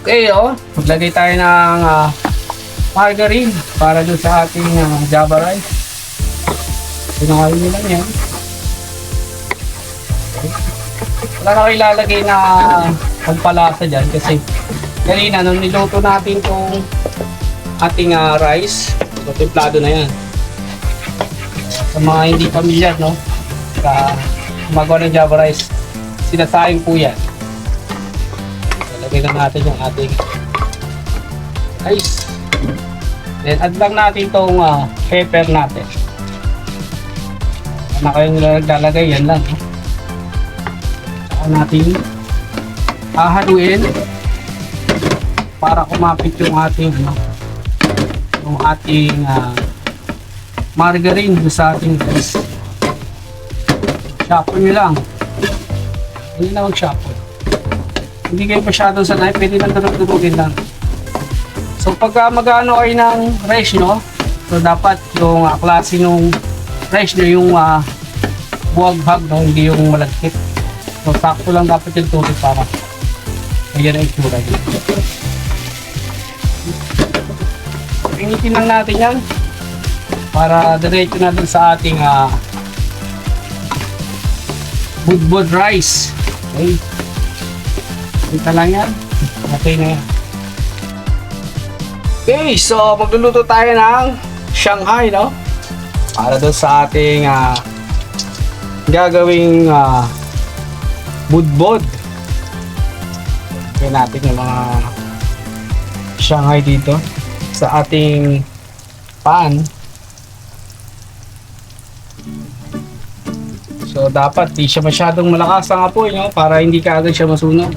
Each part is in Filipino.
Okay, maglagay tayo ng margarine para doon sa ating Java rice. Pinakain nyo lang yan. Wala na kayo ilalagay na pagpalasa dyan kasi kanina nung niluto natin itong ating rice, templado na yan. Sa mga hindi pamilyar, no? Sa gumagawa ng Java rice, sinasayang po yan. Lagay na natin yung ating rice. Then add lang natin itong pepper natin. Na kayong naglalagay, yan lang. Saka natin hahaluin para kumapit yung ating margarine sa ating rice. Shuffle nyo lang. Hindi na mag-shuffle. Hindi kayo masyadong sanay, pwede lang durug-durugin lang. So pagka mag-ano kayo ng rice nyo, so dapat yung klase ng rice nyo yung buwag-bag, no? Hindi yung malagkit. So sakto lang dapat yung tubig para ayan ang itsura nyo. Initin lang natin yan para diretso na dun sa ating budbud rice. Okay. Ito lang yan. Okay na yan. Okay, so magluluto tayo ng Shanghai, no? Para doon sa ating gagawing budbud. Lagyan natin yung mga Shanghai dito sa ating pan. So dapat di siya masyadong malakas ang apoy, no? Para hindi kaagad siya masunog.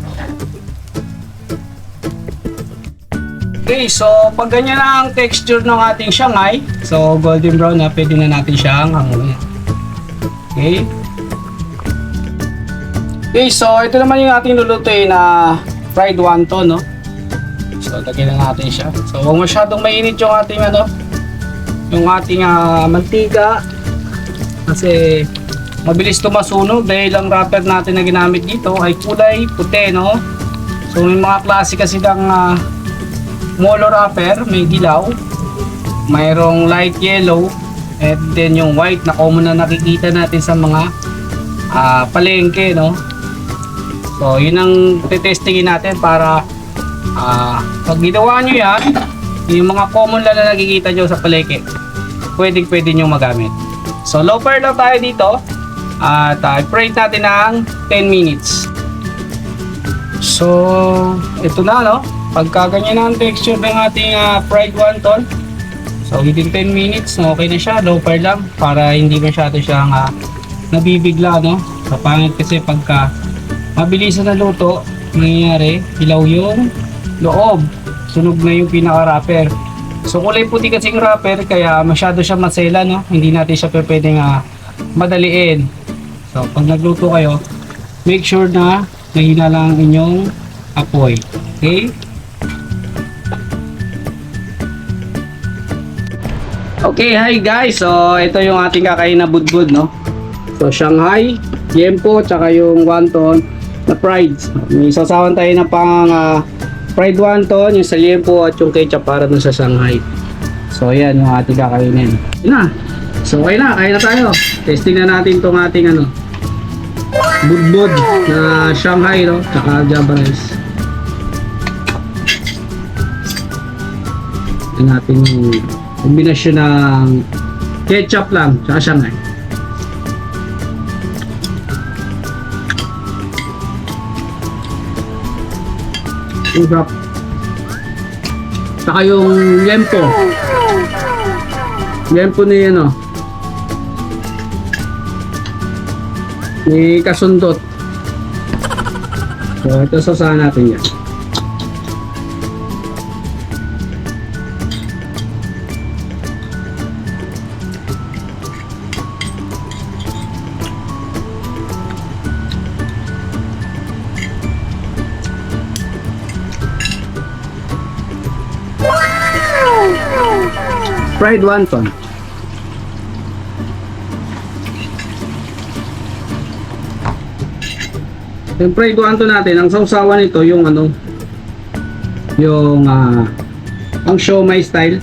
Okay, so pag ganyan na ang texture ng ating Shanghai, so golden brown na, pwede na natin siyang hanguin. Okay. Okay, so ito naman yung ating lulutuin na fried wonton, no? So lagyan na natin siya. So huwag masyadong mainit yung ating yung ating mantika kasi mabilis ito masunog dahil ang wrapper natin na ginamit dito ay kulay puti, no? So may mga klase kasi ng molo wrapper, may dilaw, mayroong light yellow, and then yung white na common na nakikita natin sa mga palengke, no? So yun ang testingin natin para pag ginawa nyo yan, yung mga common lang na nakikita nyo sa palengke, pwede nyo magamit. So low fire lang tayo dito at i-fry natin ng 10 minutes. So ito na, no? Pagka ganyan ang texture ng ating fried wonton, so within 10 minutes, okay na siya. Low fire lang para hindi masyado siyang nabibigla, no? Sa pangit kasi pagka mabilisan na luto, nangyayari, hilaw yung loob, sunog na yung pinaka-wrapper. So kulay puti kasi yung wrapper, kaya masyado siya masela, no? Hindi natin siya pwedeng madaliin. So pag nagluto kayo, make sure na mahina lang inyong apoy. Okay? Okay, hi guys. So ito yung ating kakain na budbud, no? So Shanghai, liempo, tsaka yung wonton na fried. May sasawan tayo na pang fried wonton, yung sa liempo at yung ketchup para dun sa Shanghai. So ayan yung ating kakainin. Yun na. So okay na, kain na tayo. Testing na natin tong ating budbud na Shanghai, no? Tsaka Java rice. Ito natin yung kombinasyon ng ketchup lang tsaka Shanghai. Udap. Saka yung liempo. Liempo ni ni kasundot. So ito sasahan natin yan. Fried wonton. Yung fried wonton natin, ang sausawan nito yung yung ang siomai style.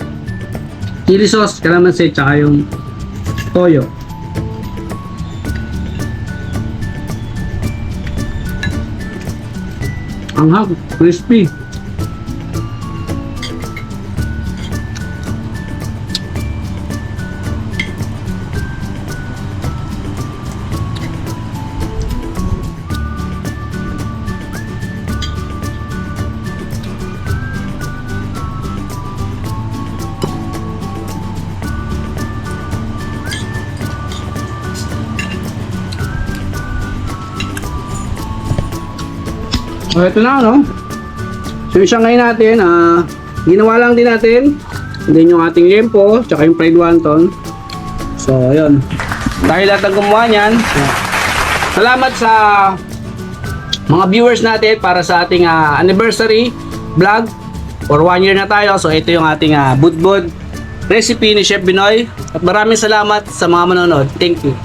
Chili sauce, kalamansi, tsaka yung toyo. Anghang, crispy. So ito na, no? So yung shanghai natin, ginawa lang din natin. And then yung ating liempo, tsaka yung fried wonton. So ayun. Dahil lahat ng gumawa niyan, salamat sa mga viewers natin para sa ating anniversary vlog. For 1 year na tayo. So ito yung ating budbud recipe ni Chef Binoy. At maraming salamat sa mga manonood. Thank you.